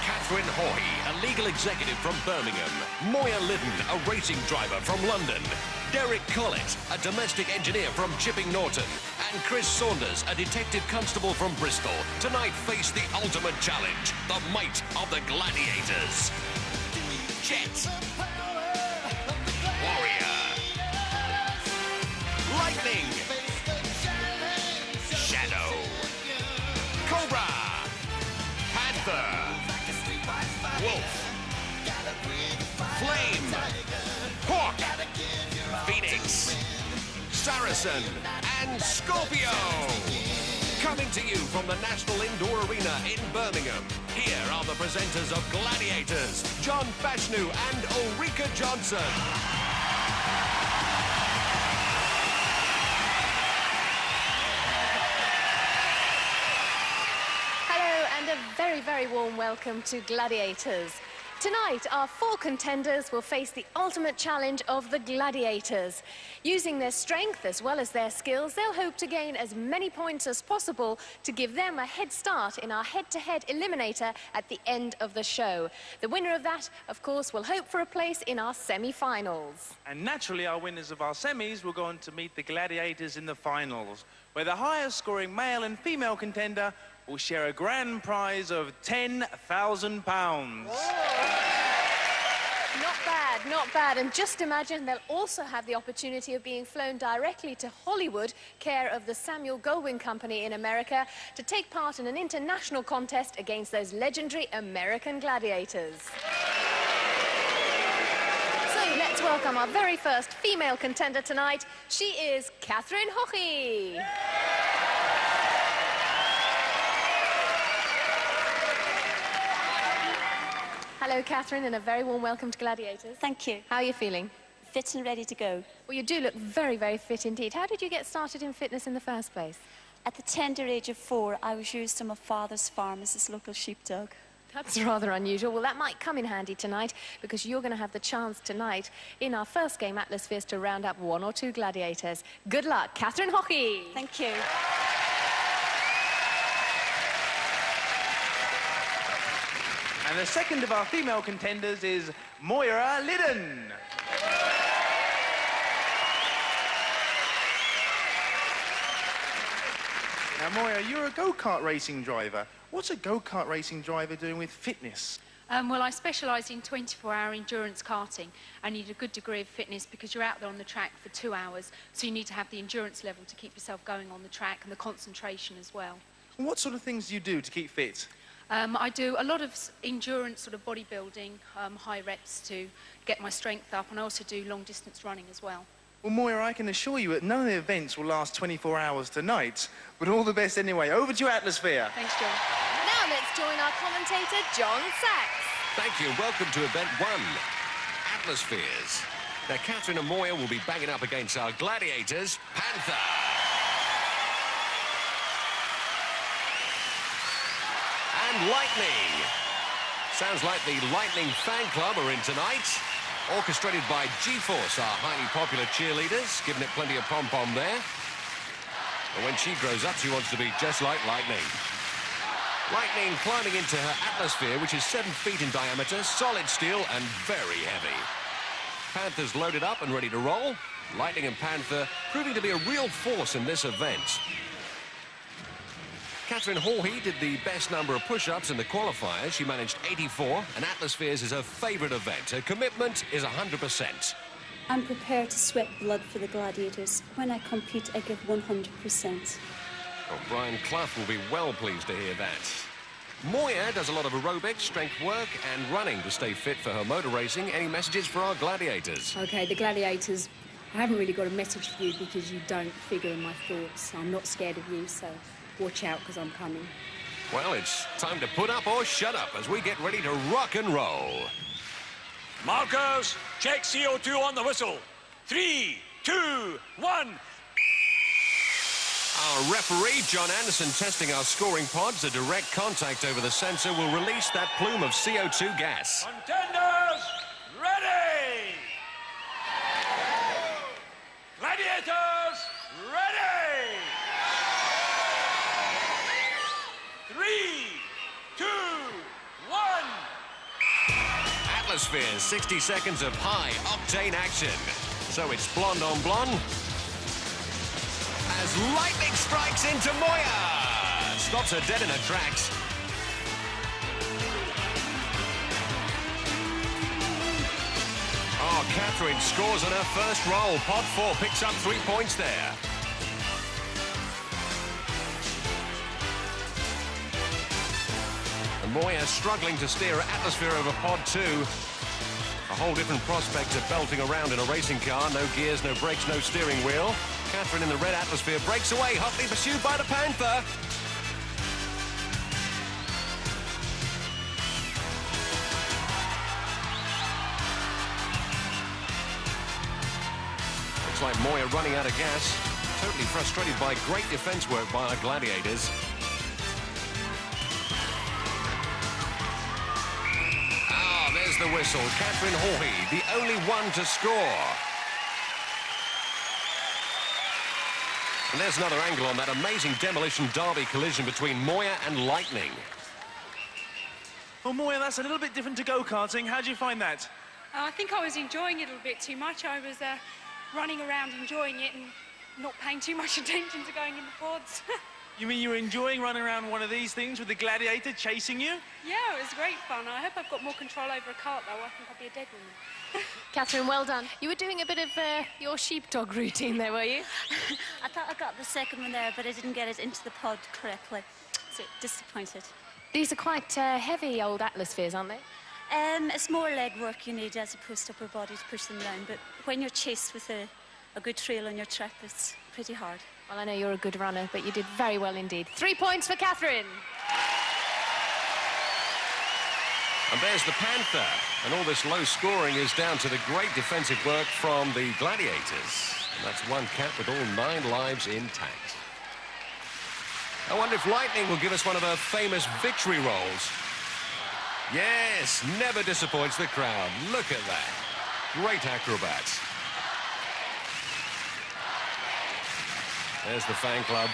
Catherine Hawhey, a legal executive from Birmingham. Moya Liddon, a racing driver from London. Derek Collett, a domestic engineer from Chipping Norton. And Chris Saunders, a detective constable from Bristol. Tonight face the ultimate challenge, the might of the Gladiators. Jet. Warrior. Lightning. Shadow. Cobra. Panther. Wolf. Flame. Hawk. Phoenix. Saracen. And Scorpio. Coming to you from the National Indoor Arena in Birmingham, here are the presenters of Gladiators, John Fashnu and Ulrika Johnson. Hello and a very, very warm welcome to Gladiators. Tonight, our 4 contenders will face the ultimate challenge of the Gladiators. Using their strength as well as their skills, they'll hope to gain as many points as possible to give them a head start in our head-to-head Eliminator at the end of the show. The winner of that, of course, will hope for a place in our semi-finals. And naturally, our winners of our semis will go on to meet the Gladiators in the finals, where the highest scoring male and female contender will share a grand prize of £10,000. Not bad, not bad. And just imagine they'll also have the opportunity of being flown directly to Hollywood, care of the Samuel Goldwyn Company in America, to take part in an international contest against those legendary American gladiators. So let's welcome our very first female contender tonight. She is Catherine Hawhey. Hello, Catherine, and a very warm welcome to Gladiators. Thank you. How are you feeling? Fit and ready to go. Well, you do look very, very fit indeed. How did you get started in fitness in the first place? At the tender age of 4, I was used on my father's farm as his local sheepdog. That's rather unusual. Well, that might come in handy tonight, because you're going to have the chance tonight in our first game, Atlas Fierce, to round up 1 or 2 gladiators. Good luck, Catherine Hawhey. Thank you. And the second of our female contenders is Moya Liddon. Now, Moya, you're a go-kart racing driver. What's a go-kart racing driver doing with fitness? Well, I specialise in 24-hour endurance karting. I need a good degree of fitness because you're out there on the track for 2 hours, so you need to have the endurance level to keep yourself going on the track and the concentration as well. And what sort of things do you do to keep fit? I do a lot of endurance, sort of bodybuilding, high reps to get my strength up, and I also do long-distance running as well. Well, Moya, I can assure you that none of the events will last 24 hours tonight, but all the best anyway. Over to your Atmosphere. Thanks, John. Now let's join our commentator, John Sachs. Thank you. Welcome to event 1, Atmospheres. Now, Catherine and Moya will be banging up against our gladiators, Panther. And Lightning. Sounds like the Lightning fan club are in tonight. Orchestrated by G-Force, our highly popular cheerleaders, giving it plenty of pom-pom there. And when she grows up, she wants to be just like Lightning. Lightning climbing into her atmosphere, which is 7 feet in diameter, solid steel and very heavy. Panther's loaded up and ready to roll. Lightning and Panther proving to be a real force in this event. Catherine Hawhey did the best number of push-ups in the qualifiers. She managed 84, and Atmospheres is her favourite event. Her commitment is 100%. I'm prepared to sweat blood for the Gladiators. When I compete, I give 100%. Well, Brian Clough will be well pleased to hear that. Moya does a lot of aerobics, strength work and running to stay fit for her motor racing. Any messages for our gladiators? OK, the Gladiators, I haven't really got a message for you because you don't figure in my thoughts. I'm not scared of you, so watch out because I'm coming. Well, it's time to put up or shut up as we get ready to rock and roll. Markers, check CO2 on the whistle. 3, 2, 1. Our referee, John Anderson, testing our scoring pods. A direct contact over the sensor will release that plume of CO2 gas. Contenders, ready! Gladiators, ready! 3, 2, 1. Atmosphere, 60 seconds of high-octane action. So it's blonde on blonde. As lightning strikes into Moya. Stops her dead in her tracks. Oh, Catherine scores on her first roll. Pod 4 picks up 3 points there. And Moya struggling to steer her Atmosphere over Pod 2. A whole different prospect of belting around in a racing car. No gears, no brakes, no steering wheel. Catherine in the red Atmosphere breaks away, hotly pursued by the Panther. Looks like Moya running out of gas. Totally frustrated by great defense work by our Gladiators. Ah, there's the whistle. Catherine Hawley, the only one to score. And there's another angle on that amazing demolition derby collision between Moya and Lightning. Well, Moya, that's a little bit different to go-karting. How do you find that? I think I was enjoying it a little bit too much. I was running around enjoying it and not paying too much attention to going in the pods. You mean you were enjoying running around one of these things with the Gladiator chasing you? Yeah, it was great fun. I hope I've got more control over a cart, though. I think I'll be a dead woman. Catherine, well done. You were doing a bit of your sheepdog routine there, were you? I thought I got the second one there, but I didn't get it into the pod correctly. So disappointed. These are quite heavy old Atmospheres, aren't they? It's more leg work you need as opposed to upper body to push them down. But when you're chased with a good trail on your track, it's pretty hard. Well, I know you're a good runner, but you did very well indeed. 3 points for Catherine. And there's the Panther. And all this low scoring is down to the great defensive work from the Gladiators. And that's one cat with all 9 lives intact. I wonder if Lightning will give us one of her famous victory rolls. Yes, never disappoints the crowd. Look at that. Great acrobats. There's the fan club.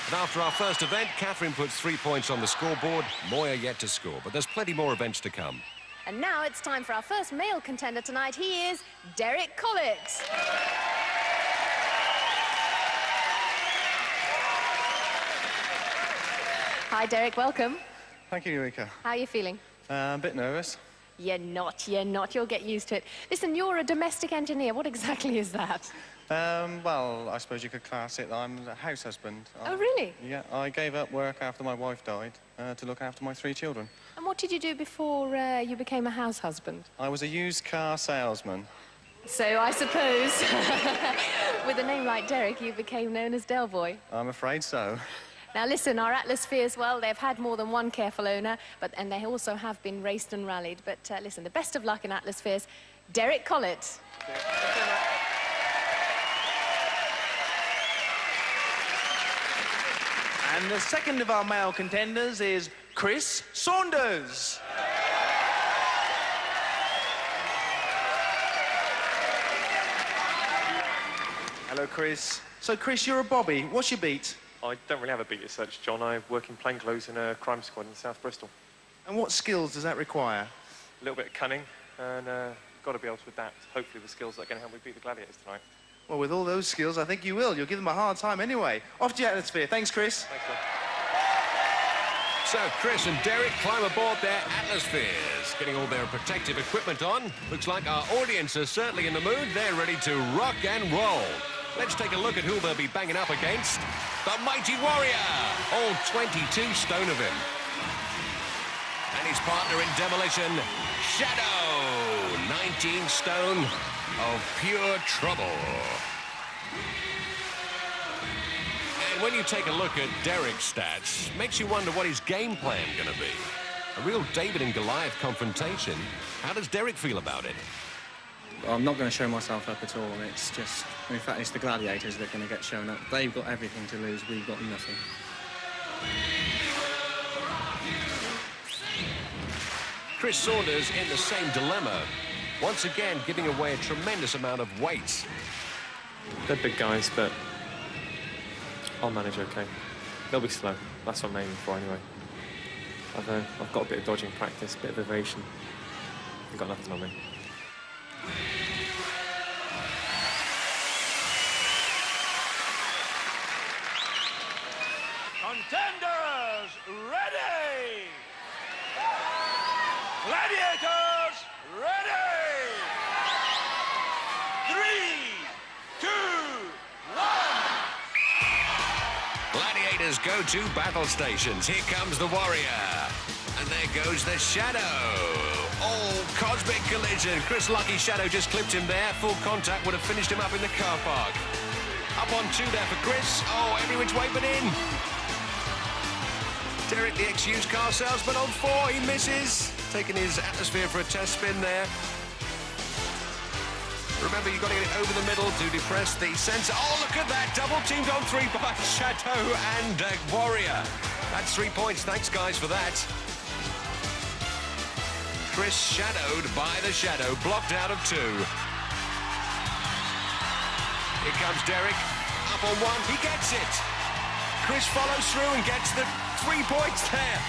And after our first event, Catherine puts 3 points on the scoreboard. Moya yet to score, but there's plenty more events to come. And now it's time for our first male contender tonight. He is Derek Collett. Hi, Derek, welcome. Thank you, Eureka. How are you feeling? A bit nervous. You're not. You'll get used to it. Listen, you're a domestic engineer. What exactly is that? Well, I suppose you could class it. I'm a house husband. Oh, really? Yeah, I gave up work after my wife died to look after my 3 children. And what did you do before you became a house husband? I was a used car salesman. So I suppose with a name like Derek, you became known as Del Boy. I'm afraid so. Now listen, our Atmospheres, well, they've had more than one careful owner, and they also have been raced and rallied. But listen, the best of luck in Atmospheres, Derek Collett. And the second of our male contenders is Chris Saunders. Hello, Chris. So, Chris, you're a bobby. What's your beat? I don't really have a beat as such, John. I work in plainclothes in a crime squad in South Bristol. And what skills does that require? A little bit of cunning and got to be able to adapt, hopefully, the skills that are going to help me beat the Gladiators tonight. Well, with all those skills, I think you will. You'll give them a hard time anyway. Off to your Atmosphere. Thanks, Chris. Thanks, John. So Chris and Derek climb aboard their Atmospheres, getting all their protective equipment on. Looks like our audience are certainly in the mood. They're ready to rock and roll. Let's take a look at who they'll be banging up against. The Mighty Warrior, all 22 stone of him. And his partner in demolition, Shadow, 19 stone of pure trouble. And when you take a look at Derek's stats, makes you wonder what his game plan going to be. A real David and Goliath confrontation. How does Derek feel about it? I'm not going to show myself up at all. It's just, in fact, it's the Gladiators that are going to get shown up. They've got everything to lose. We've got nothing. Chris Saunders in the same dilemma. Once again, giving away a tremendous amount of weight. They're big guys, but I'll manage okay. They'll be slow. That's what I'm aiming for anyway. I've got a bit of dodging practice, a bit of evasion. You've got nothing on me. Contenders, ready! Gladiators, ready! 3, 2, 1. Gladiators go to battle stations. Here comes the warrior. And there goes the shadow. Oh, cosmic collision. Chris Lucky's shadow just clipped him there. Full contact would have finished him up in the car park. Up on 2 there for Chris. Oh, every which way but in. Derek, the ex-used car salesman, on 4. He misses. Taking his atmosphere for a test spin there. Remember, you've got to get it over the middle to depress the sensor. Oh, look at that. Double teamed on 3 by Shadow and Warrior. That's 3 points. Thanks, guys, for that. Chris shadowed by the shadow. Blocked out of 2. Here comes Derek. Up on 1. He gets it. Chris follows through and gets the 3 points there.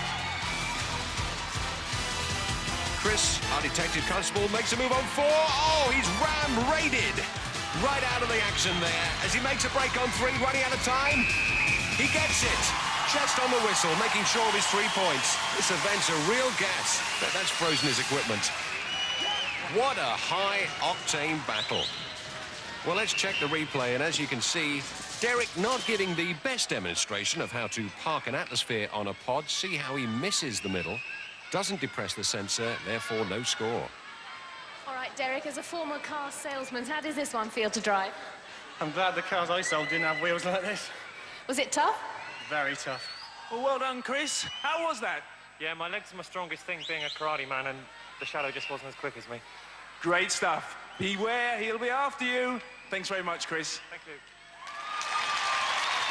Chris, our detective constable, makes a move on 4. Oh, he's ram-raided right out of the action there as he makes a break on 3, running out of time. He gets it. Just on the whistle, making sure of his 3 points. This event's a real gas. That's frozen his equipment. What a high-octane battle. Well, let's check the replay, and as you can see, Derek not giving the best demonstration of how to park an atmosphere on a pod. See how he misses the middle. Doesn't depress the sensor, therefore no score. All right, Derek, as a former car salesman, how does this one feel to drive? I'm glad the cars I sold didn't have wheels like this. Was it tough? Very tough. Well done, Chris. How was that? Yeah, my legs are my strongest thing, being a karate man, and the shadow just wasn't as quick as me. Great stuff. Beware, he'll be after you. Thanks very much, Chris. Thank you.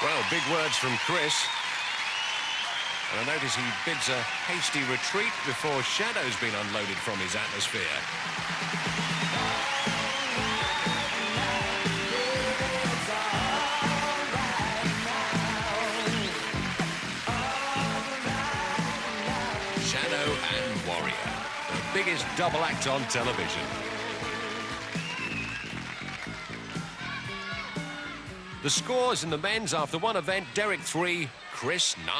Well, big words from Chris. And I notice he bids a hasty retreat before Shadow's been unloaded from his atmosphere. Shadow and Warrior, the biggest double act on television. The scores in the men's after one event, Derek 3, Chris 9.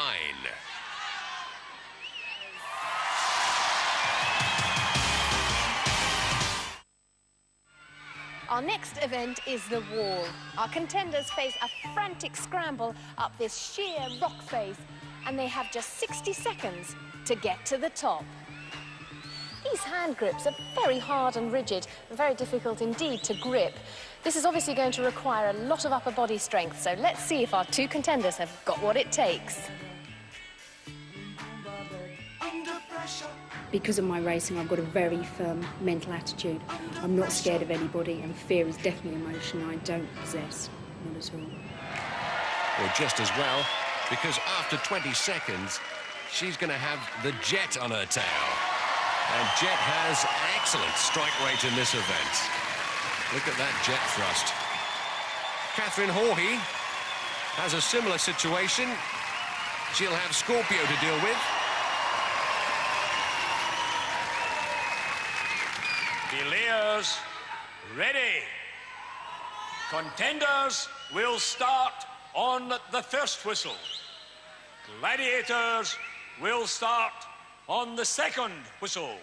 Our next event is the wall. Our contenders face a frantic scramble up this sheer rock face, and they have just 60 seconds to get to the top. These hand grips are very hard and rigid, and very difficult indeed to grip. This is obviously going to require a lot of upper body strength, so let's see if our 2 contenders have got what it takes. Because of my racing, I've got a very firm mental attitude. I'm not scared of anybody, and fear is definitely an emotion I don't possess, not at all. Well, just as well, because after 20 seconds, she's going to have the jet on her tail. And Jet has excellent strike rate in this event. Look at that jet thrust. Catherine Hawhey has a similar situation. She'll have Scorpio to deal with. Players, ready. Contenders will start on the first whistle. Gladiators will start on the second whistle.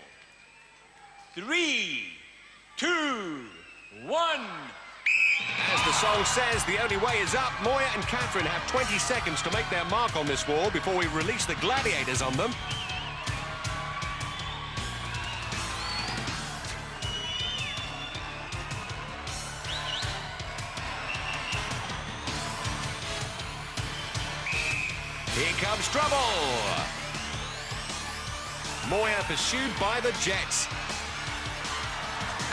3, 2, 1. As the song says, the only way is up. Moya and Catherine have 20 seconds to make their mark on this wall before we release the Gladiators on them. Here comes trouble. Moya pursued by the Jets.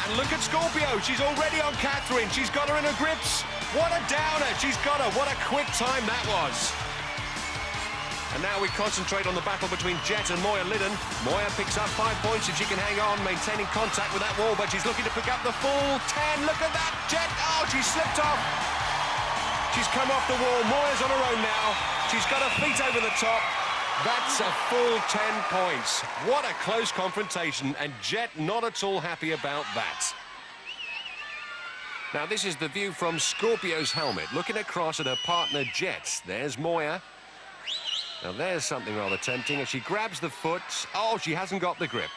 And look at Scorpio. She's already on Catherine. She's got her in her grips. What a downer. She's got her. What a quick time that was. And now we concentrate on the battle between Jet and Moya Liddon. Moya picks up 5 points if she can hang on, maintaining contact with that wall, but she's looking to pick up the full 10. Look at that, Jet. Oh, she slipped off. She's come off the wall. Moya's on her own now. She's got her feet over the top. That's a full 10 points. What a close confrontation, and Jet not at all happy about that. Now, this is the view from Scorpio's helmet, looking across at her partner, Jet. There's Moya. Now, there's something rather tempting as she grabs the foot. Oh, she hasn't got the grip.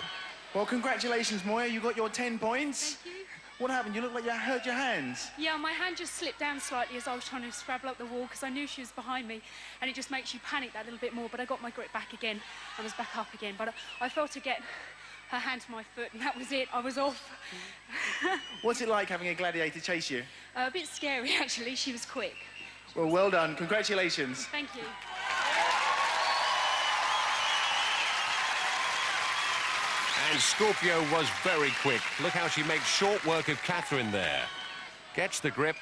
Well, congratulations, Moya. You got your 10 points. Thank you. What happened? You look like you hurt your hands. Yeah, my hand just slipped down slightly as I was trying to scrabble up the wall because I knew she was behind me, and it just makes you panic that little bit more. But I got my grip back again. I was back up again. But I felt her get her hand to my foot, and that was it. I was off. What's it like having a gladiator chase you? A bit scary, actually. She was quick. Well, well done. Congratulations. Thank you. And Scorpio was very quick. Look how she makes short work of Catherine there. Gets the grip,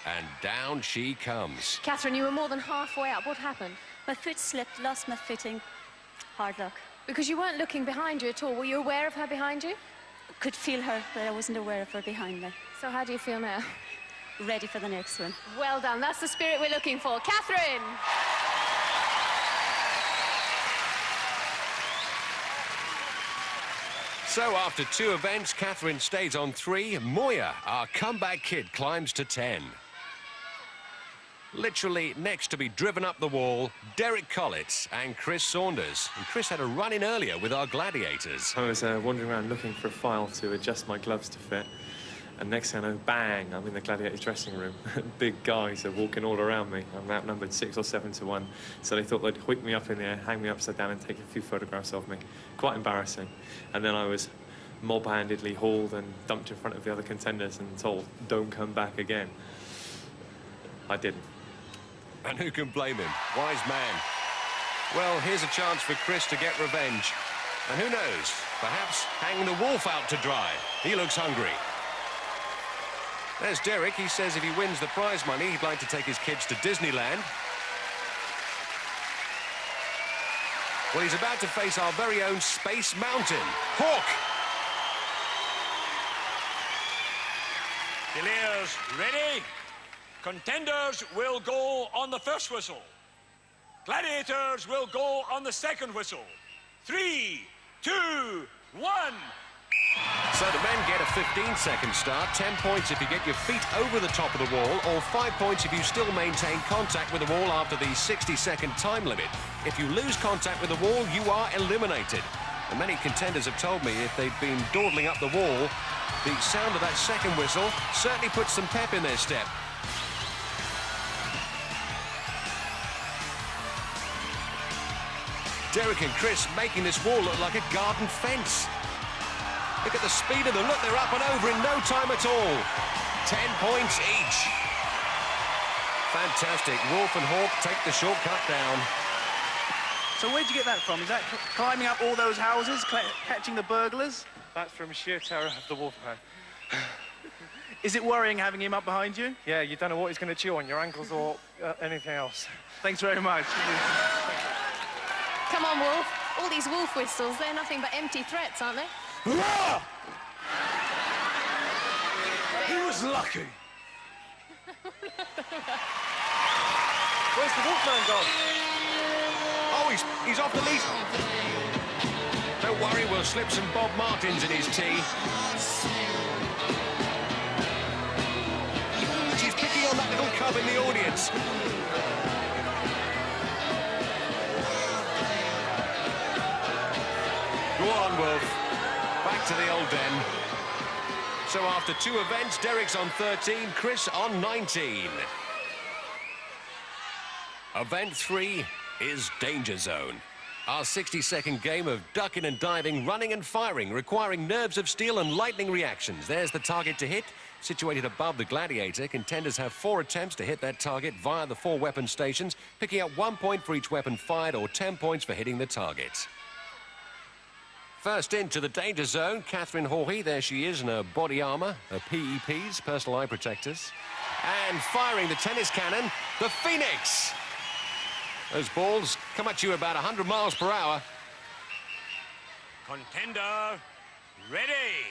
and down she comes. Catherine, you were more than halfway up. What happened? My foot slipped, lost my footing. Hard luck. Because you weren't looking behind you at all. Were you aware of her behind you? Could feel her, but I wasn't aware of her behind me. So how do you feel now? Ready for the next one. Well done. That's the spirit we're looking for. Catherine! So after 2 events, Catherine stays on 3. Moya, our comeback kid, climbs to 10. Literally next to be driven up the wall, Derek Collett and Chris Saunders. And Chris had a run-in earlier with our Gladiators. I was wandering around looking for a file to adjust my gloves to fit. And next thing I know, bang, I'm in the Gladiators dressing room. Big guys are walking all around me. I'm outnumbered 6 or 7 to 1. So they thought they'd hoik me up in the air, hang me upside down and take a few photographs of me. Quite embarrassing. And then I was mob-handedly hauled and dumped in front of the other contenders and told, don't come back again. I didn't. And who can blame him? Wise man. Well, here's a chance for Chris to get revenge. And who knows, perhaps hang the wolf out to dry. He looks hungry. There's Derek. He says if he wins the prize money, he'd like to take his kids to Disneyland. Well, he's about to face our very own Space Mountain. Hawk! Players ready? Contenders will go on the first whistle. Gladiators will go on the second whistle. 3, 2, 1. So the men get a 15-second start, 10 points if you get your feet over the top of the wall, or 5 points if you still maintain contact with the wall after the 60-second time limit. If you lose contact with the wall, you are eliminated. And many contenders have told me if they'd been dawdling up the wall, the sound of that second whistle certainly puts some pep in their step. Derek and Chris making this wall look like a garden fence. Look at the speed of them. Look, they're up and over in no time at all. 10 points each. Fantastic. Wolf and Hawk take the shortcut down. So where'd you get that from? Is that climbing up all those houses, catching the burglars? That's from sheer terror of the Wolfman. Is it worrying having him up behind you? Yeah, you don't know what he's going to chew on, your ankles or anything else. Thanks very much. Come on, Wolf. All these wolf whistles, they're nothing but empty threats, aren't they? He was lucky. Where's the Wolfman gone? Oh, he's off the lead. Don't worry, we'll slip some Bob Martins in his tea. She's picking on that little cub in the audience. Go on, Wolf. Back to the old den. So after 2 events, Derek's on 13, Chris on 19. Event 3 is Danger Zone. Our 60-second game of ducking and diving, running and firing, requiring nerves of steel and lightning reactions. There's the target to hit. Situated above the Gladiator, contenders have 4 attempts to hit that target via the 4 weapon stations, picking up 1 point for each weapon fired or 10 points for hitting the target. First into the danger zone, Catherine Hawley. There she is in her body armour, her PEPs, personal eye protectors. And firing the tennis cannon, the Phoenix. Those balls come at you about 100 miles per hour. Contender, ready.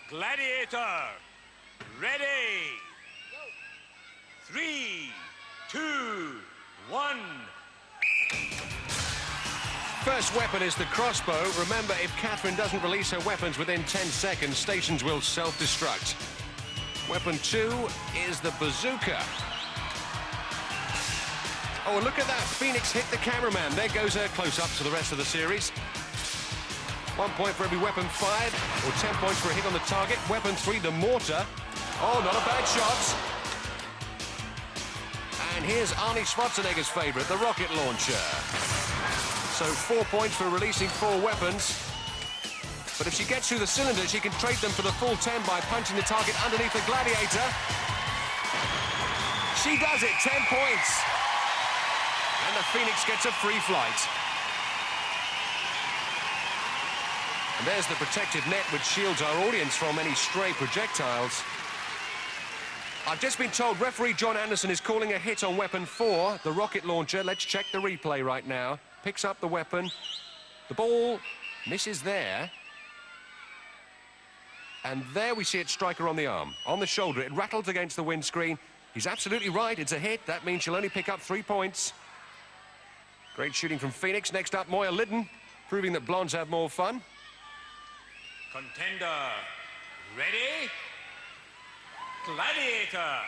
Gladiator, ready. 3, 2, 1. First weapon is the crossbow. Remember, if Catherine doesn't release her weapons within 10 seconds, stations will self-destruct. Weapon 2 is the bazooka. Oh, look at that. Phoenix hit the cameraman. There goes her close-up to the rest of the series. 1 point for every weapon fired, or 10 points for a hit on the target. Weapon 3, the mortar. Oh, not a bad shot. And here's Arnie Schwarzenegger's favorite, the rocket launcher. So 4 points for releasing 4 weapons. But if she gets through the cylinder, she can trade them for the full 10 by punching the target underneath the Gladiator. She does it, 10 points. And the Phoenix gets a free flight. And there's the protective net which shields our audience from any stray projectiles. I've just been told referee John Anderson is calling a hit on weapon 4, the rocket launcher. Let's check the replay right now. Picks up the weapon. The ball misses there. And there we see it strike her on the arm, on the shoulder. It rattles against the windscreen. He's absolutely right. It's a hit. That means she'll only pick up 3 points. Great shooting from Phoenix. Next up, Moya Liddon, proving that blondes have more fun. Contender, ready? Gladiator,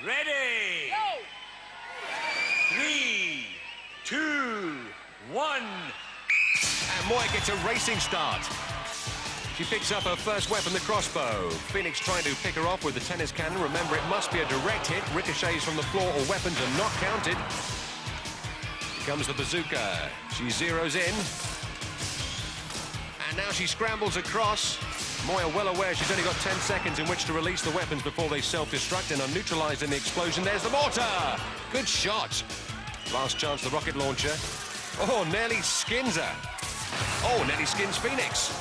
ready? Go! 3, 2, 1. And Moya gets a racing start. She picks up her first weapon, the crossbow. Phoenix trying to pick her off with the tennis cannon. Remember, it must be a direct hit. Ricochets from the floor or weapons are not counted. Here comes the bazooka. She zeroes in. And now she scrambles across. Moya well aware she's only got 10 seconds in which to release the weapons before they self-destruct and are neutralized in the explosion. There's the mortar! Good shot. Last chance, the rocket launcher. Oh, nearly skins her. Oh, nearly skins Phoenix.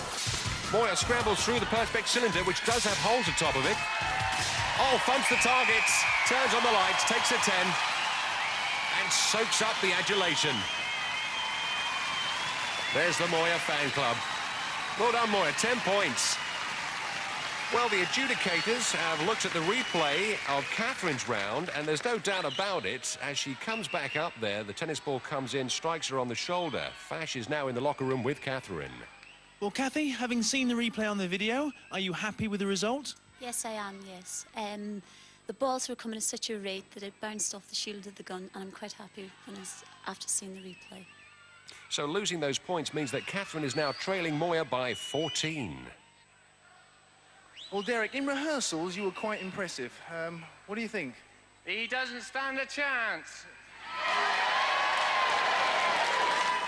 Moya scrambles through the perspex cylinder, which does have holes atop of it. Oh, thumps the targets, turns on the lights, takes a 10, and soaks up the adulation. There's the Moya fan club. Well done, Moya, 10 points. Well, the adjudicators have looked at the replay of Catherine's round, and there's no doubt about it. As she comes back up there, the tennis ball comes in, strikes her on the shoulder. Fash is now in the locker room with Catherine. Well, Kathy, having seen the replay on the video, are you happy with the result? Yes, I am, yes. The balls were coming at such a rate that it bounced off the shield of the gun, and I'm quite happy after seeing the replay. So losing those points means that Catherine is now trailing Moya by 14. Well, Derek, in rehearsals, you were quite impressive. What do you think? He doesn't stand a chance.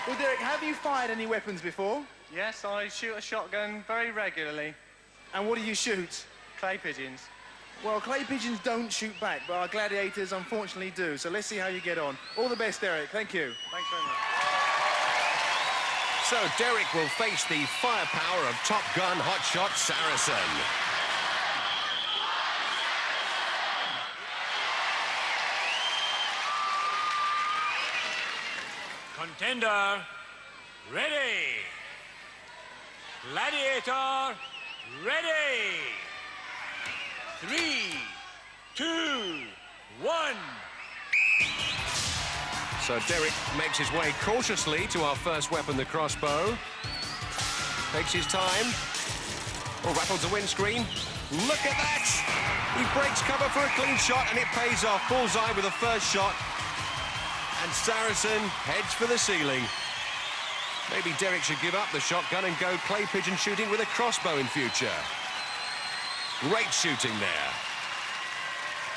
Well, Derek, have you fired any weapons before? Yes, I shoot a shotgun very regularly. And what do you shoot? Clay pigeons. Well, clay pigeons don't shoot back, but our gladiators unfortunately do. So let's see how you get on. All the best, Derek. Thank you. Thanks very much. So Derek will face the firepower of Top Gun hotshot Saracen. Contender, ready? Gladiator, ready? 3, 2, 1. So Derek makes his way cautiously to our first weapon, the crossbow. Takes his time. Oh, rattles the windscreen. Look at that! He breaks cover for a clean shot, and it pays off. Bullseye with the first shot. And Saracen heads for the ceiling. Maybe Derek should give up the shotgun and go clay pigeon shooting with a crossbow in future. Great shooting there.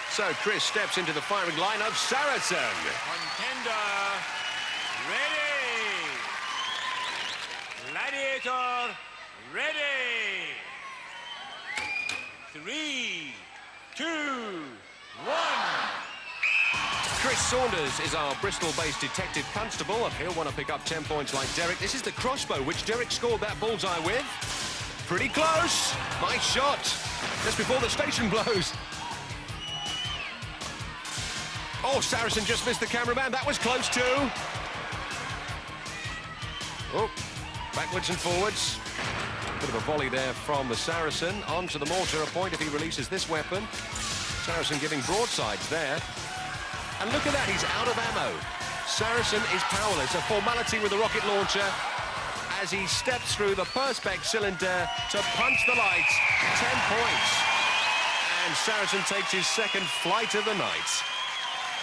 So Chris steps into the firing line of Saracen. Contender, ready? Gladiator, ready? 3, 2, 1. Chris Saunders is our Bristol-based detective constable. If he'll want to pick up 10 points like Derek. This is the crossbow, which Derek scored that bullseye with. Pretty close. Nice shot. Just before the station blows. Oh, Saracen just missed the cameraman. That was close too. Oh, backwards and forwards. Bit of a volley there from the Saracen. Onto the mortar, a point if he releases this weapon. Saracen giving broadsides there. And look at that, he's out of ammo. Saracen is powerless, a formality with the rocket launcher as he steps through the perspex cylinder to punch the lights. 10 points. And Saracen takes his second flight of the night.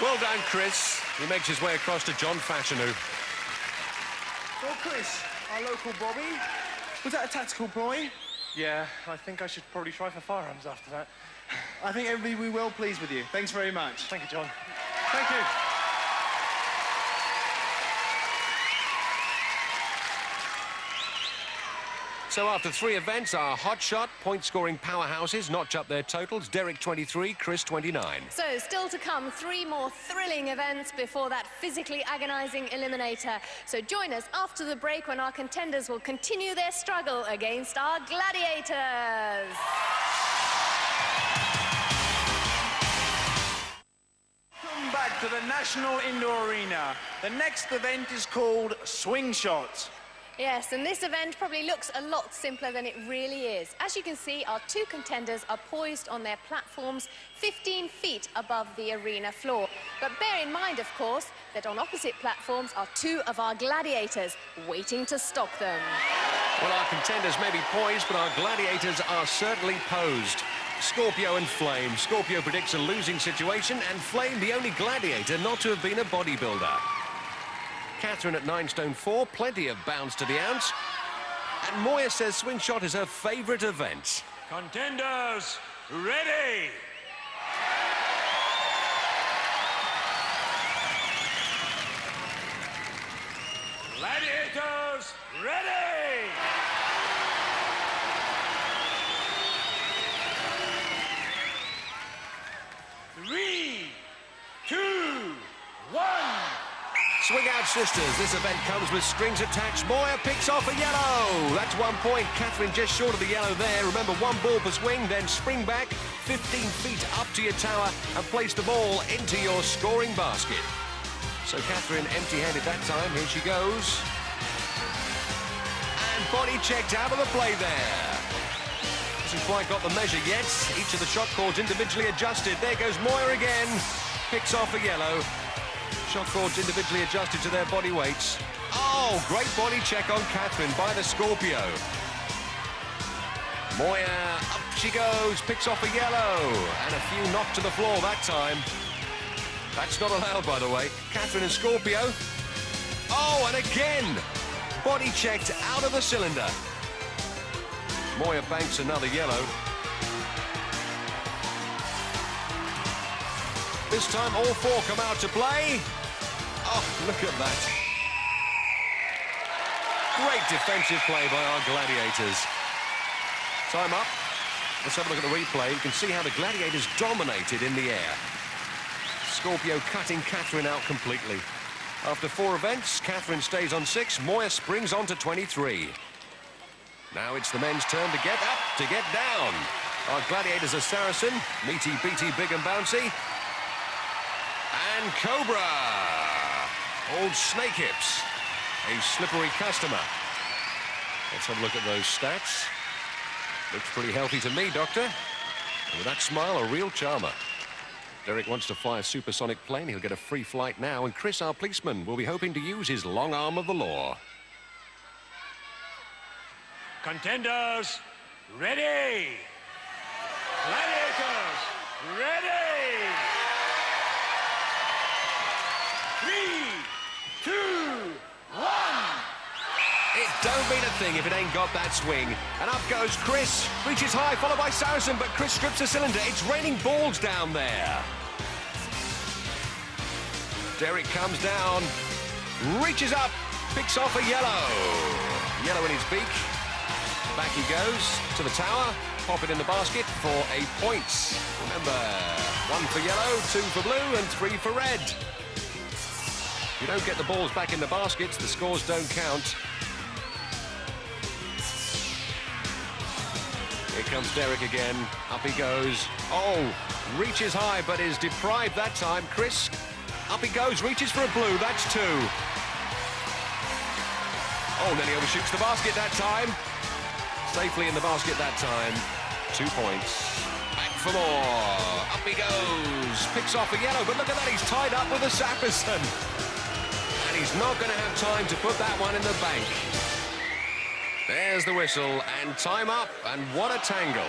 Well done, Chris. He makes his way across to John Fashanu. Well, Chris, our local Bobby, was that a tactical ploy? Yeah, I think I should probably try for firearms after that. I think everybody will be well pleased with you. Thanks very much. Thank you, John. Thank you. So after 3 events, our hotshot point-scoring powerhouses notch up their totals. Derek 23, Chris 29. So still to come, 3 more thrilling events before that physically agonizing Eliminator. So join us after the break when our contenders will continue their struggle against our Gladiators. Welcome back to the National Indoor Arena. The next event is called Swing Shot. Yes, and this event probably looks a lot simpler than it really is. As you can see, our 2 contenders are poised on their platforms 15 feet above the arena floor. But bear in mind, of course, that on opposite platforms are 2 of our Gladiators waiting to stop them. Well, our contenders may be poised, but our Gladiators are certainly posed. Scorpio and Flame. Scorpio predicts a losing situation, and Flame the only Gladiator not to have been a bodybuilder. Catherine at 9 stone 4, plenty of bounce to the ounce. And Moya says swing shot is her favourite event. Contenders, ready! Gladiators, ready! 3, 2, 1. Swing out, sisters. This event comes with strings attached. Moya picks off a yellow. That's 1 point. Catherine just short of the yellow there. Remember, 1 ball per swing, then spring back 15 feet up to your tower and place the ball into your scoring basket. So Catherine empty-handed that time. Here she goes. And body checked out of the play there. Hasn't quite got the measure yet. Each of the shot cords individually adjusted. There goes Moya again. Picks off a yellow. Shot cords individually adjusted to their body weights. Oh, great body check on Catherine by the Scorpio. Moya, up she goes, picks off a yellow. And a few knocked to the floor that time. That's not allowed, by the way. Catherine and Scorpio. Oh, and again, body checked out of the cylinder. Moya banks another yellow. This time all 4 come out to play. Oh, look at that. Great defensive play by our Gladiators. Time up. Let's have a look at the replay. You can see how the Gladiators dominated in the air. Scorpio cutting Catherine out completely. After 4 events, Catherine stays on 6. Moya springs on to 23. Now it's the men's turn to get up, to get down. Our Gladiators are Saracen, meaty, beaty, big and bouncy. And Cobra, old snake hips, a slippery customer. Let's have a look at those stats. Looks pretty healthy to me, Doctor. And with that smile, a real charmer. Derek wants to fly a supersonic plane. He'll get a free flight now. And Chris, our policeman, will be hoping to use his long arm of the law. Contenders, ready! Gladiators, ready! 3, 2, 1. It don't mean a thing if it ain't got that swing. And up goes Chris. Reaches high, followed by Saracen, but Chris strips a cylinder. It's raining balls down there. Derek comes down, reaches up, picks off a yellow. Yellow in his beak. Back he goes to the tower. Pop it in the basket for a point. Remember, 1 for yellow, 2 for blue, and 3 for red. If you don't get the balls back in the baskets, the scores don't count. Here comes Derek again. Up he goes. Oh, reaches high, but is deprived that time. Chris, up he goes, reaches for a blue. That's 2. Oh, nearly overshoots the basket that time. Safely in the basket that time. 2 points. Back for more. Up he goes. Picks off a yellow, but look at that. He's tied up with a Saperson. She's not going to have time to put that one in the bank. There's the whistle, and time up, and what a tangle.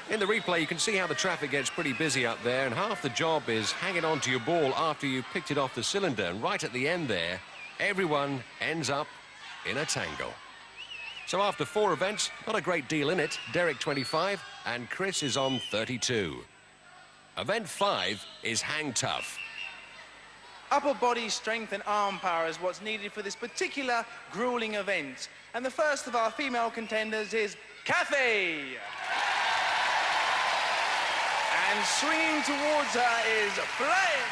In the replay, you can see how the traffic gets pretty busy up there, and half the job is hanging on to your ball after you picked it off the cylinder. And right at the end there, everyone ends up in a tangle. So after 4 events, not a great deal in it. Derek 25, and Chris is on 32. Event 5 is hang tough. Upper body strength and arm power is what's needed for this particular grueling event. And the first of our female contenders is Kathy. And swinging towards her is Flame.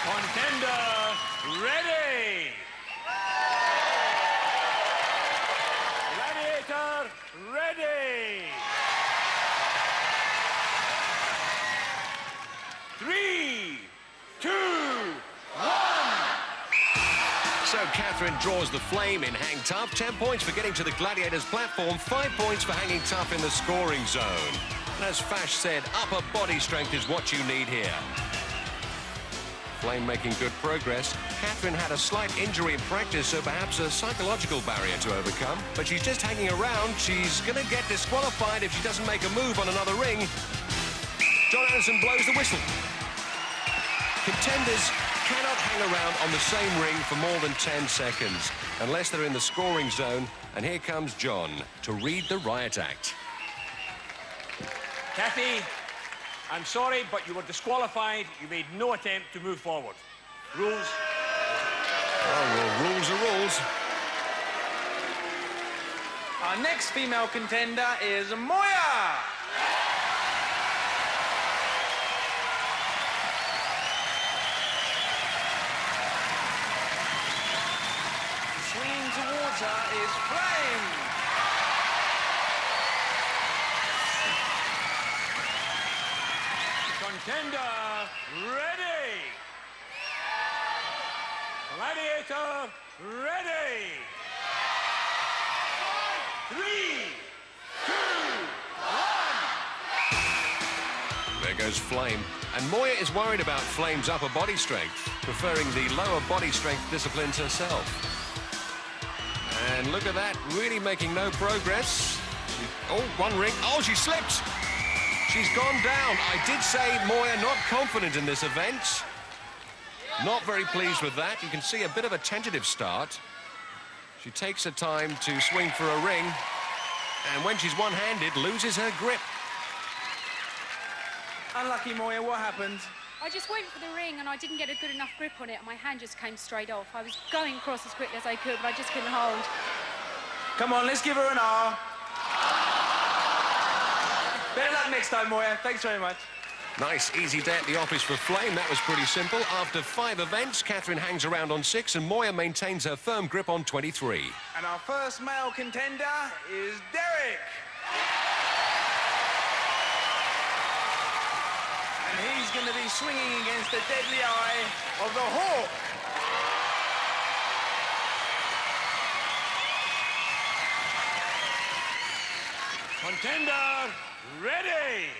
Contender, ready! Gladiator, ready! 3, 2, 1! So Catherine draws the flame in hang tough. 10 points for getting to the Gladiators platform, 5 points for hanging tough in the scoring zone. And as Fash said, upper body strength is what you need here. Flame making good progress. Catherine had a slight injury in practice, so perhaps a psychological barrier to overcome. But she's just hanging around. She's going to get disqualified if she doesn't make a move on another ring. John Anderson blows the whistle. Contenders cannot hang around on the same ring for more than 10 seconds, unless they're in the scoring zone. And here comes John to read the riot act. Kathy, I'm sorry, but you were disqualified. You made no attempt to move forward. Rules? Oh, well, rules are rules. Our next female contender is Moya. Swinging towards her is Flame. Contender, ready! Gladiator, ready! 3, 2, 1! There goes Flame. And Moya is worried about Flame's upper body strength, preferring the lower body strength disciplines herself. And look at that, really making no progress. Oh, one ring. Oh, she slipped. She's gone down. I did say Moya not confident in this event. Not very pleased with that. You can see a bit of a tentative start. She takes her time to swing for a ring. And when she's one-handed, loses her grip. Unlucky, Moya. What happened? I just went for the ring and I didn't get a good enough grip on it and my hand just came straight off. I was going across as quickly as I could, but I just couldn't hold. Come on, let's give her an R. Better luck next time, Moya. Thanks very much. Nice, easy day at the office for Flame. That was pretty simple. After 5 events, Catherine hangs around on 6 and Moya maintains her firm grip on 23. And our first male contender is Derek. And he's going to be swinging against the deadly eye of the Hawk. Contender, ready!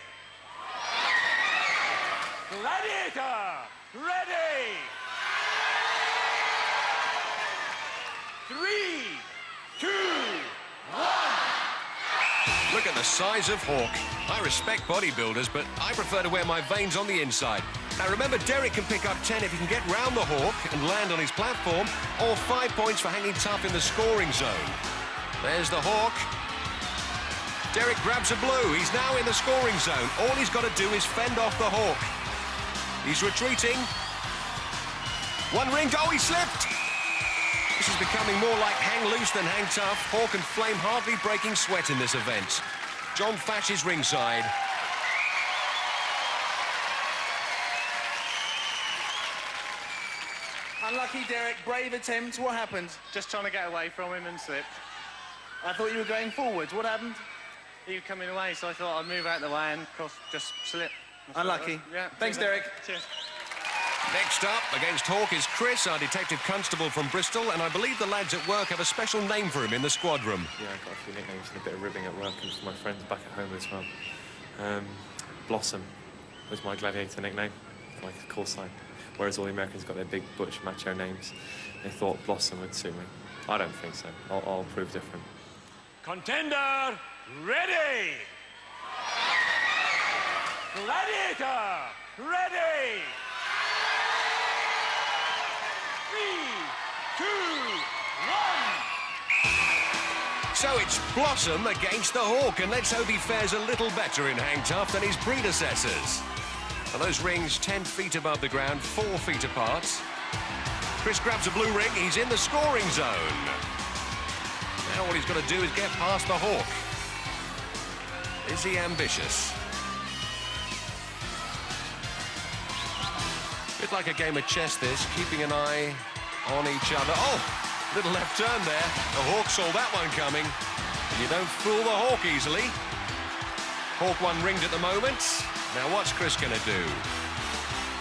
Gladiator, ready! 3, 2, 1! Look at the size of Hawk. I respect bodybuilders, but I prefer to wear my veins on the inside. Now remember, Derek can pick up 10 if he can get round the Hawk and land on his platform, or 5 points for hanging tough in the scoring zone. There's the Hawk. Derek grabs a blue. He's now in the scoring zone. All he's got to do is fend off the Hawk. He's retreating. One ring. Oh, he slipped. This is becoming more like hang loose than hang tough. Hawk and Flame hardly breaking sweat in this event. John Fash is ringside. Unlucky, Derek. Brave attempt. What happened? Just trying to get away from him and slip. I thought you were going forwards. What happened? He was coming away, so I thought I'd move out of the way and just slip. Unlucky. Yeah. Thanks, Derek. Cheers. Next up, against Hawk, is Chris, our detective constable from Bristol, and I believe the lads at work have a special name for him in the squad room. Yeah, I've got a few nicknames and a bit of ribbing at work and for my friends back at home as well. Blossom was my Gladiator nickname, like a call sign. Whereas all the Americans got their big butch macho names. They thought Blossom would suit me. I don't think so. I'll prove different. Contender, ready! Gladiator, ready! 3, 2, 1. So it's Blossom against the Hawk, and let's hope he fares a little better in hang tough than his predecessors. Are those rings 10 feet above the ground, 4 feet apart? Chris grabs a blue ring, he's in the scoring zone. Now all he's got to do is get past the Hawk. Is he ambitious? Bit like a game of chess this, keeping an eye on each other. Oh, little left turn there. The Hawk saw that one coming. You don't fool the Hawk easily. Hawk one ringed at the moment. Now what's Chris going to do?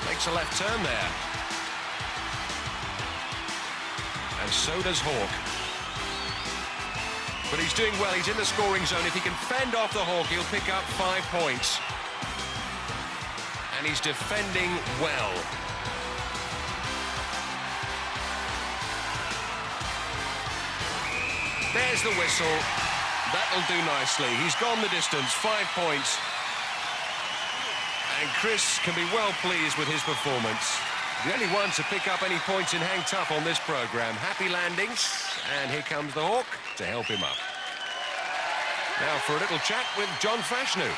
Makes a left turn there. And so does Hawk. But he's doing well, he's in the scoring zone. If he can fend off the Hawk, he'll pick up 5 points. And he's defending well. There's the whistle. That'll do nicely. He's gone the distance, 5 points. And Chris can be well pleased with his performance. The only one to pick up any points in hang tough on this programme. Happy landings. And here comes the Hawk to help him up. Now for a little chat with John Fashanu.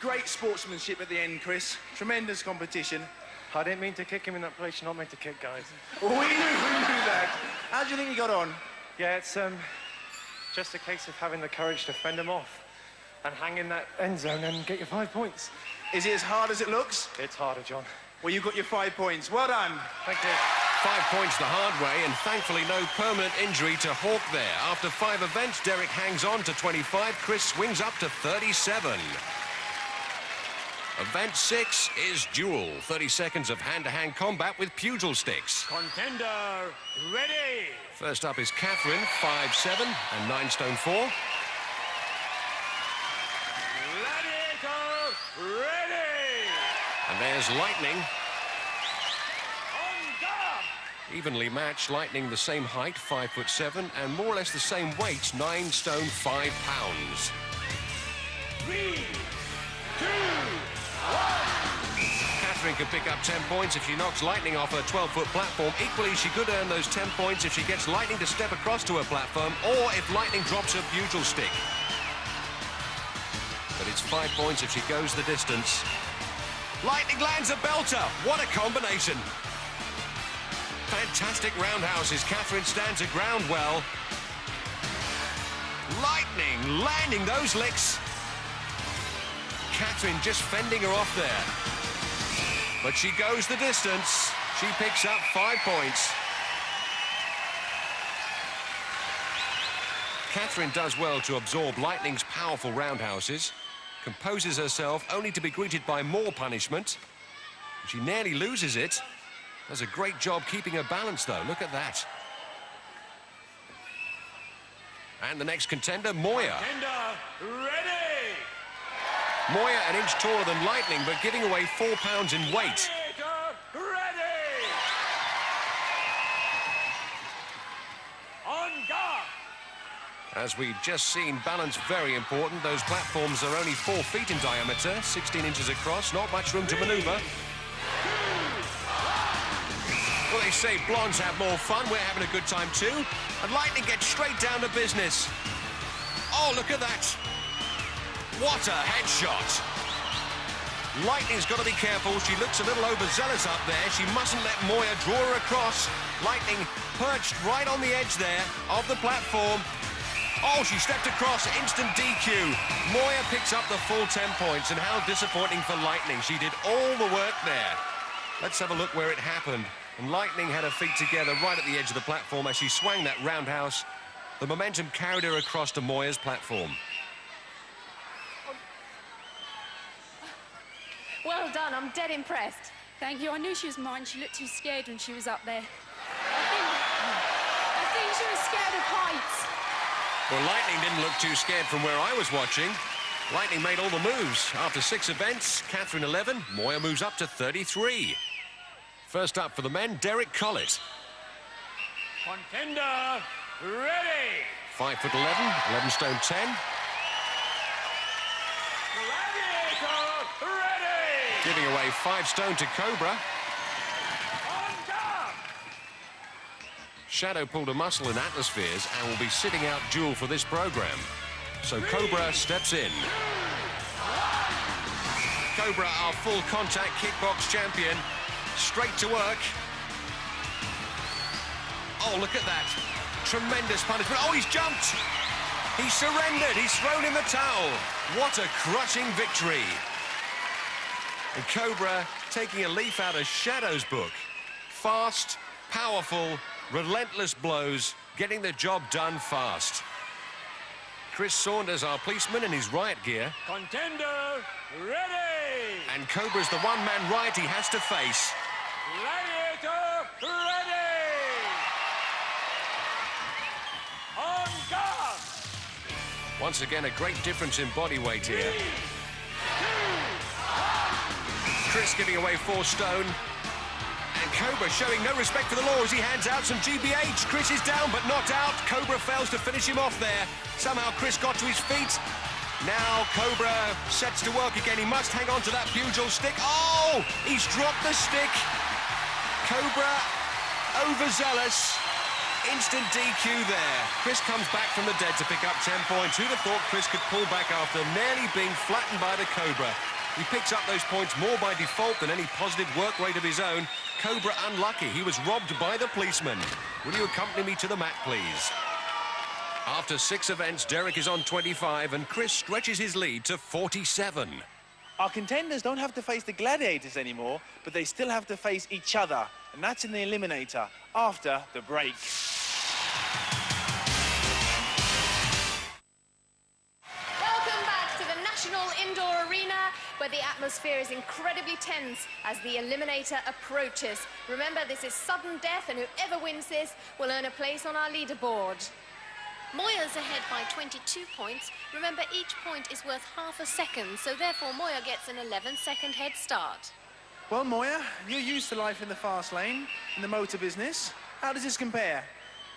Great sportsmanship at the end, Chris. Tremendous competition. I didn't mean to kick him in that place you're not meant to kick, guys. Well, we knew that. How do you think you got on? Yeah, it's just a case of having the courage to fend him off and hang in that end zone and get your 5 points. Is it as hard as it looks? It's harder, John. Well, you got your 5 points. Well done. Thank you. 5 points the hard way, and thankfully no permanent injury to Hawk there. After 5 events, Derek hangs on to 25. Chris swings up to 37. Event 6 is Duel. 30 seconds of hand-to-hand combat with pugil sticks. Contender, ready! First up is Catherine, 5'7" and 9 stone 4. Gladiator, ready! And there's Lightning. On guard! Evenly matched, Lightning the same height, 5'7", and more or less the same weight, 9 stone 5 pounds. 3, 2, Catherine can pick up 10 points if she knocks Lightning off her 12-foot platform. Equally, she could earn those 10 points if she gets Lightning to step across to her platform, or if Lightning drops her pugil stick. But it's 5 points if she goes the distance. Lightning lands a belter. What a combination. Fantastic roundhouses. Catherine stands her ground well. Lightning landing those licks. Catherine just fending her off there. But she goes the distance. She picks up 5 points. Catherine does well to absorb Lightning's powerful roundhouses. Composes herself only to be greeted by more punishment. She nearly loses it. Does a great job keeping her balance, though. Look at that. And the next contender, Moya. Contender, ready! Moya an inch taller than Lightning, but giving away 4 pounds in weight. Gladiator, ready! On guard! As we've just seen, balance very important. Those platforms are only 4 feet in diameter, 16 inches across, not much room to maneuver. Well, they say blondes have more fun. We're having a good time too. And Lightning gets straight down to business. Oh, look at that. What a headshot. Lightning's got to be careful. She looks a little overzealous up there. She mustn't let Moya draw her across. Lightning perched right on the edge there of the platform. Oh, she stepped across, instant DQ. Moya picks up the full 10 points, and how disappointing for Lightning. She did all the work there. Let's have a look where it happened. And Lightning had her feet together right at the edge of the platform as she swung that roundhouse. The momentum carried her across to Moya's platform. Well done, I'm dead impressed. Thank you. I knew she was mine. She looked too scared when she was up there. I think she was scared of heights. Well, Lightning didn't look too scared from where I was watching. Lightning made all the moves. After 6 events, Catherine 11, Moya moves up to 33. First up for the men, Derek Collett. Contender, ready. 5'11", 11 stone 10. Gladiator, ready. Giving away 5 stone to Cobra. On guard. Shadow pulled a muscle in Atmospheres and will be sitting out duel for this program. So Cobra steps in. Cobra, our full contact kickbox champion, straight to work. Oh, look at that. Tremendous punishment. Oh, he's jumped. He's surrendered. He's thrown in the towel. What a crushing victory. And Cobra taking a leaf out of Shadow's book. Fast, powerful, relentless blows, getting the job done fast. Chris Saunders, our policeman, in his riot gear. Contender, ready. And Cobra's the one-man riot he has to face. Gladiator, ready. On guard. Once again, a great difference in body weight here. 3, 2, 1. Chris giving away 4 stone. And Cobra showing no respect for the law as he hands out some GBH. Chris is down but not out. Cobra fails to finish him off there. Somehow Chris got to his feet. Now Cobra sets to work again. He must hang on to that pugil stick. Oh, he's dropped the stick. Cobra overzealous. Instant DQ there. Chris comes back from the dead to pick up 10 points. Who'd have thought Chris could pull back after nearly being flattened by the Cobra? He picks up those points more by default than any positive work rate of his own. Cobra unlucky. He was robbed by the policeman. Will you accompany me to the mat, please? After 6 events, Derek is on 25 and Chris stretches his lead to 47. Our contenders don't have to face the Gladiators anymore, but they still have to face each other. And that's in the Eliminator, after the break. Welcome back to the National Indoor Arena, where the atmosphere is incredibly tense as the Eliminator approaches. Remember, this is sudden death, and whoever wins this will earn a place on our leaderboard. Moya's ahead by 22 points. Remember, each point is worth half a second, so therefore Moya gets an 11-second head start. Well, Moya, you're used to life in the fast lane, in the motor business. How does this compare?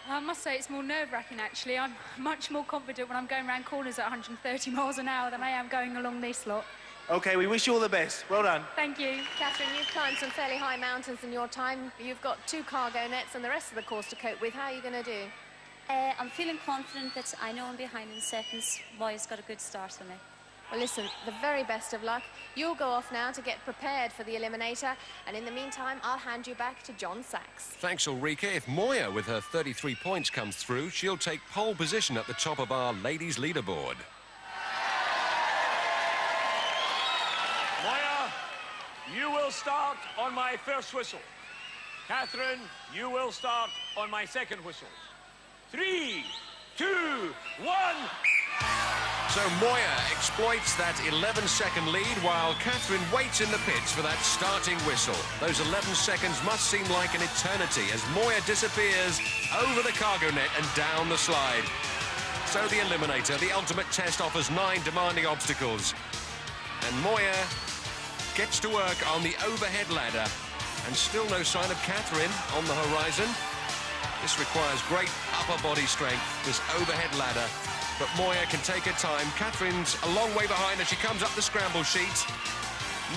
I must say it's more nerve-wracking, actually. I'm much more confident when I'm going around corners at 130 miles an hour than I am going along this lot. OK, we wish you all the best. Well done. Thank you. Catherine, you've climbed some fairly high mountains in your time. You've got 2 cargo nets and the rest of the course to cope with. How are you going to do? I'm feeling confident that I know I'm behind in seconds. Moya's got a good start on me. Well, listen, the very best of luck. You'll go off now to get prepared for the Eliminator, and in the meantime, I'll hand you back to John Sachs. Thanks, Ulrike. If Moya, with her 33 points, comes through, she'll take pole position at the top of our ladies' leaderboard. Moya, you will start on my first whistle. Catherine, you will start on my second whistle. 3, 2, 1. So Moya exploits that 11-second lead while Catherine waits in the pits for that starting whistle. Those 11 seconds must seem like an eternity as Moya disappears over the cargo net and down the slide. So the Eliminator, the ultimate test, offers 9 demanding obstacles. And Moya gets to work on the overhead ladder, and still no sign of Catherine on the horizon. This requires great upper body strength, this overhead ladder. But Moya can take her time. Catherine's a long way behind as she comes up the scramble sheet.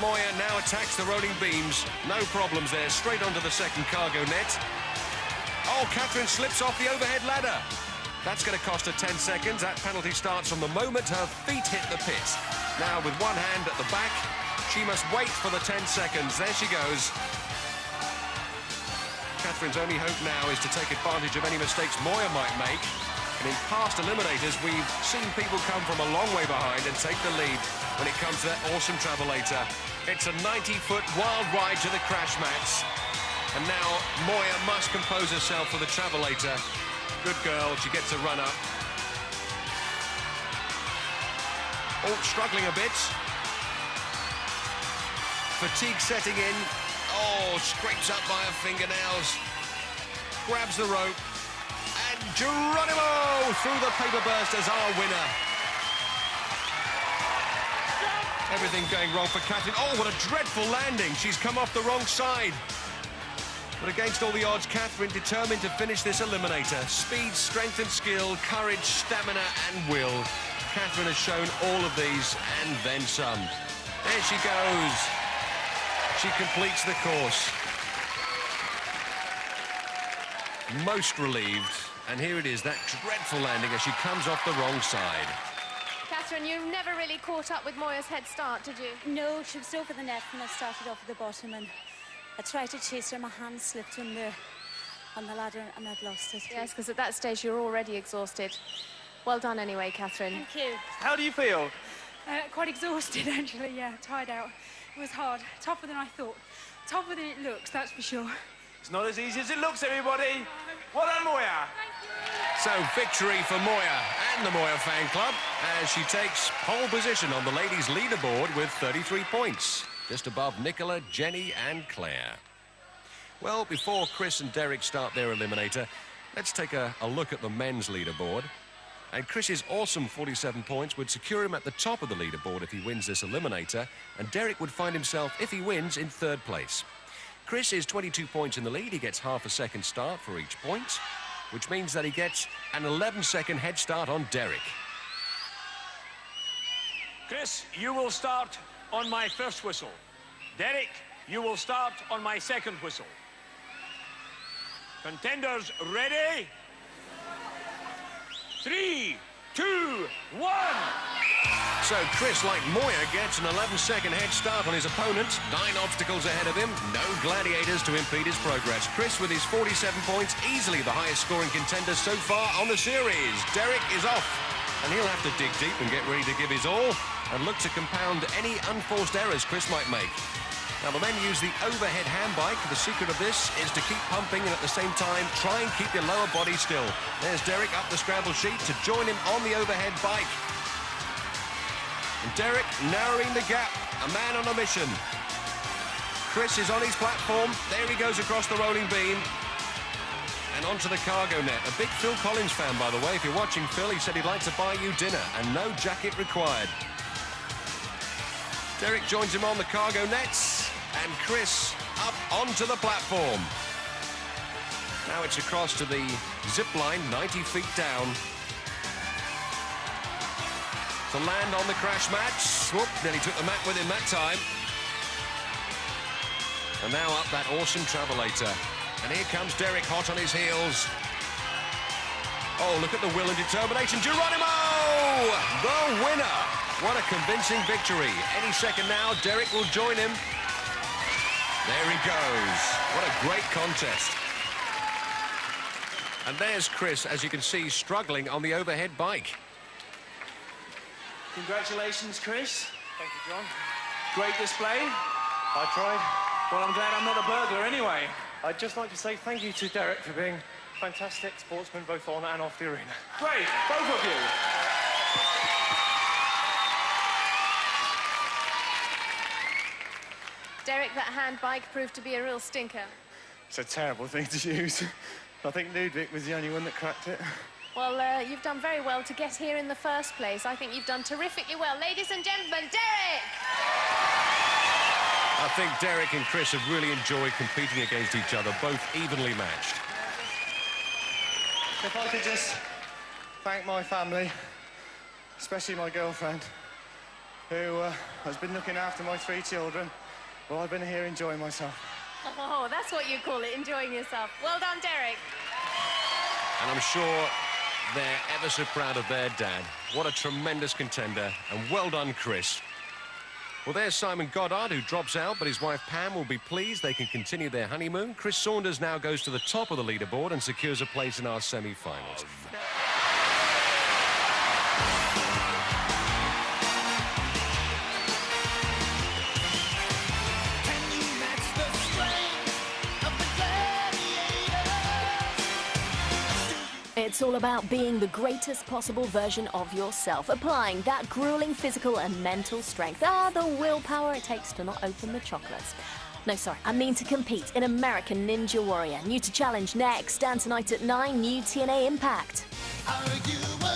Moya now attacks the rolling beams. No problems there, straight onto the second cargo net. Oh, Catherine slips off the overhead ladder. That's going to cost her 10 seconds. That penalty starts from the moment her feet hit the pit. Now, with one hand at the back, she must wait for the 10 seconds. There she goes. Catherine's only hope now is to take advantage of any mistakes Moya might make. And in past Eliminators, we've seen people come from a long way behind and take the lead when it comes to that awesome Travelator. It's a 90-foot wild ride to the crash mats. And now Moya must compose herself for the Travelator. Good girl, she gets a run up. Oh, struggling a bit. fatigue setting in. Oh, scrapes up by her fingernails. Grabs the rope. And Geronimo through the paper burst as our winner. Everything going wrong for Catherine. Oh, what a dreadful landing. She's come off the wrong side. But against all the odds, Catherine determined to finish this eliminator. Speed, strength and skill, courage, stamina and will. Catherine has shown all of these and then some. There she goes. She completes the course. Most relieved. And here it is, that dreadful landing as she comes off the wrong side. Catherine, you never really caught up with Moya's head start, did you? No, she was over the net and I started off at the bottom and I tried to chase her, my hand slipped on the ladder and I'd lost it. Yes, because at that stage you're already exhausted. Well done anyway, Catherine. Thank you. How do you feel? Quite exhausted, actually, yeah, tired out. It was hard, tougher than I thought. Tougher than it looks, that's for sure. It's not as easy as it looks, everybody. Well done, Moya. So, victory for Moya and the Moya fan club as she takes pole position on the ladies' leaderboard with 33 points, just above Nicola, Jenny and Claire. Well, before Chris and Derek start their eliminator, let's take a look at the men's leaderboard. And Chris's awesome 47 points would secure him at the top of the leaderboard if he wins this eliminator, and Derek would find himself, if he wins, in third place. Chris is 22 points in the lead. He gets half a second start for each point, which means that he gets an 11-second head start on Derek. Chris, you will start on my first whistle. Derek, you will start on my second whistle. Contenders, ready? 3, 2, 1. So Chris, like Moya, gets an 11-second head start on his opponent. 9 obstacles ahead of him. No gladiators to impede his progress. Chris, with his 47 points, easily the highest scoring contender so far on the series. Derek is off, and he'll have to dig deep and get ready to give his all and look to compound any unforced errors Chris might make. Now, the men use the overhead hand bike. The secret of this is to keep pumping and at the same time try and keep your lower body still. There's Derek up the scramble sheet to join him on the overhead bike. And Derek narrowing the gap, a man on a mission. Chris is on his platform. There he goes across the rolling beam. And onto the cargo net. A big Phil Collins fan, by the way. If you're watching Phil, he said he'd like to buy you dinner and no jacket required. Derek joins him on the cargo nets, and Chris up onto the platform. Now it's across to the zip line, 90 feet down. To land on the crash mat. Whoop, nearly took the mat with him that time. And now up that awesome travelator. And here comes Derek hot on his heels. Oh, look at the will and determination. Geronimo! The winner! What a convincing victory. Any second now, Derek will join him. There he goes. What a great contest. And there's Chris, as you can see, struggling on the overhead bike. Congratulations, Chris. Thank you, John. Great display. I tried. Well, I'm glad I'm not a burglar anyway. I'd just like to say thank you to Derek for being fantastic sportsman both on and off the arena. Great, both of you. Derek, that hand bike proved to be a real stinker. It's a terrible thing to use. I think Ludwig was the only one that cracked it. Well, you've done very well to get here in the first place. I think you've done terrifically well. Ladies and gentlemen, Derek! I think Derek and Chris have really enjoyed competing against each other, both evenly matched. If I could just thank my family, especially my girlfriend, who has been looking after my 3 children while I've been here enjoying myself. Oh, that's what you call it, enjoying yourself. Well done, Derek. And I'm sure they're ever so proud of their dad. What a tremendous contender, and well done, Chris. Well, there's Simon Goddard, who drops out, but his wife Pam will be pleased they can continue their honeymoon. Chris Saunders now goes to the top of the leaderboard and secures a place in our semi-finals. It's It's all about being the greatest possible version of yourself, applying that grueling physical and mental strength. The willpower it takes to not open the chocolates. No, sorry, I mean to compete in American Ninja Warrior. New to challenge next, and tonight at 9, new TNA Impact. Are you